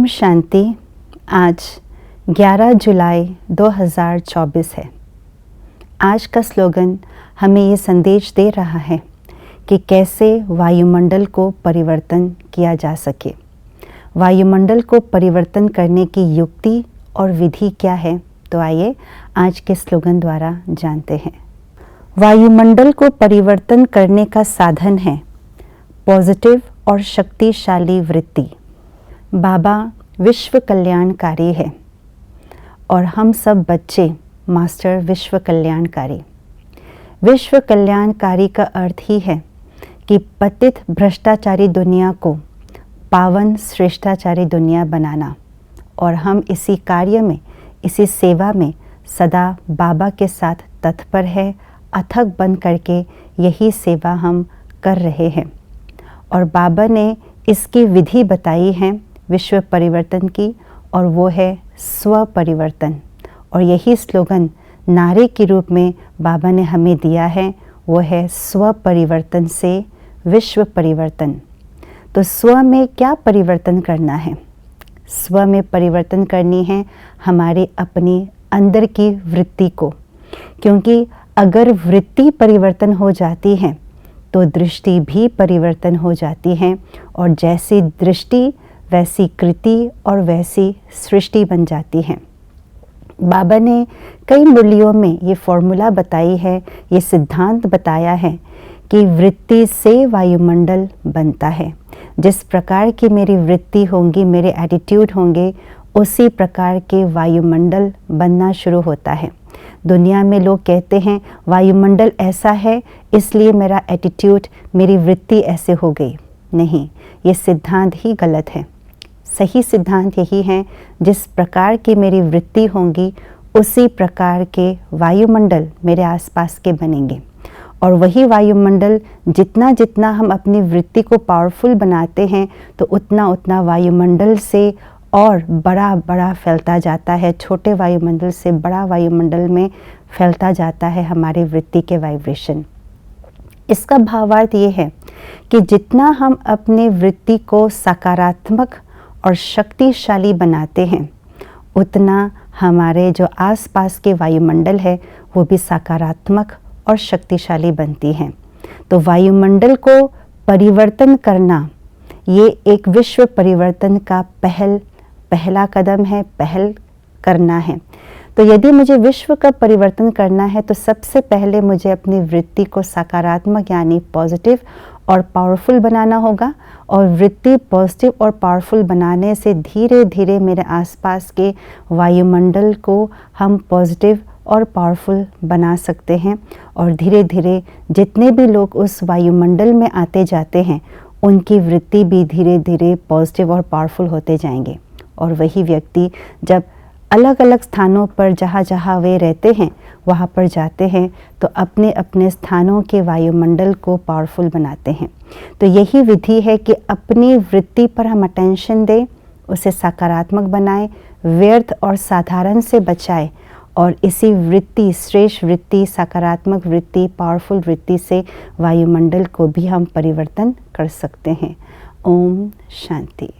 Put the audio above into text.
ओम शांति। आज 11 जुलाई 2024 है। आज का स्लोगन हमें ये संदेश दे रहा है कि कैसे वायुमंडल को परिवर्तन किया जा सके। वायुमंडल को परिवर्तन करने की युक्ति और विधि क्या है, तो आइए आज के स्लोगन द्वारा जानते हैं। वायुमंडल को परिवर्तन करने का साधन है पॉजिटिव और शक्तिशाली वृत्ति। बाबा विश्व कल्याणकारी है और हम सब बच्चे मास्टर विश्व कल्याणकारी। विश्व कल्याणकारी का अर्थ ही है कि पतित भ्रष्टाचारी दुनिया को पावन श्रेष्ठाचारी दुनिया बनाना, और हम इसी कार्य में, इसी सेवा में सदा बाबा के साथ तत्पर है। अथक बन करके यही सेवा हम कर रहे हैं और बाबा ने इसकी विधि बताई है विश्व परिवर्तन की, और वो है स्व परिवर्तन। और यही स्लोगन नारे के रूप में बाबा ने हमें दिया है, वो है स्व परिवर्तन से विश्व परिवर्तन। तो स्व में क्या परिवर्तन करना है? स्व में परिवर्तन करनी है हमारे अपनी अंदर की वृत्ति को, क्योंकि अगर वृत्ति परिवर्तन हो जाती है तो दृष्टि भी परिवर्तन हो जाती है, और जैसी दृष्टि वैसी कृति और वैसी सृष्टि बन जाती है। बाबा ने कई मुरलियों में ये फॉर्मूला बताई है, ये सिद्धांत बताया है कि वृत्ति से वायुमंडल बनता है। जिस प्रकार की मेरी वृत्ति होंगी, मेरे एटीट्यूड होंगे, उसी प्रकार के वायुमंडल बनना शुरू होता है। दुनिया में लोग कहते हैं वायुमंडल ऐसा है इसलिए मेरा एटीट्यूड, मेरी वृत्ति ऐसे हो गई। नहीं, ये सिद्धांत ही गलत है। सही सिद्धांत यही है, जिस प्रकार की मेरी वृत्ति होंगी उसी प्रकार के वायुमंडल मेरे आसपास के बनेंगे। और वही वायुमंडल जितना जितना हम अपनी वृत्ति को पावरफुल बनाते हैं तो उतना उतना वायुमंडल से और बड़ा बड़ा फैलता जाता है। छोटे वायुमंडल से बड़ा वायुमंडल में फैलता जाता है हमारे वृत्ति के वाइब्रेशन। इसका भावार्थ ये है कि जितना हम अपने वृत्ति को सकारात्मक और शक्तिशाली बनाते हैं, उतना हमारे जो आसपास के वायुमंडल है वो भी सकारात्मक और शक्तिशाली बनती हैं। तो वायुमंडल को परिवर्तन करना ये एक विश्व परिवर्तन का पहला कदम है, पहल करना है। तो यदि मुझे विश्व का परिवर्तन करना है तो सबसे पहले मुझे अपनी वृत्ति को सकारात्मक यानी पॉजिटिव और पावरफुल बनाना होगा, और वृत्ति पॉजिटिव और पावरफुल बनाने से धीरे धीरे मेरे आसपास के वायुमंडल को हम पॉजिटिव और पावरफुल बना सकते हैं। और धीरे धीरे जितने भी लोग उस वायुमंडल में आते जाते हैं उनकी वृत्ति भी धीरे धीरे पॉजिटिव और पावरफुल होते जाएंगे। और वही व्यक्ति जब अलग अलग स्थानों पर जहाँ जहाँ वे रहते हैं वहाँ पर जाते हैं तो अपने अपने स्थानों के वायुमंडल को पावरफुल बनाते हैं। तो यही विधि है कि अपनी वृत्ति पर हम अटेंशन दें, उसे सकारात्मक बनाएं, व्यर्थ और साधारण से बचाएं, और इसी वृत्ति, श्रेष्ठ वृत्ति, सकारात्मक वृत्ति, पावरफुल वृत्ति से वायुमंडल को भी हम परिवर्तन कर सकते हैं। ओम शांति।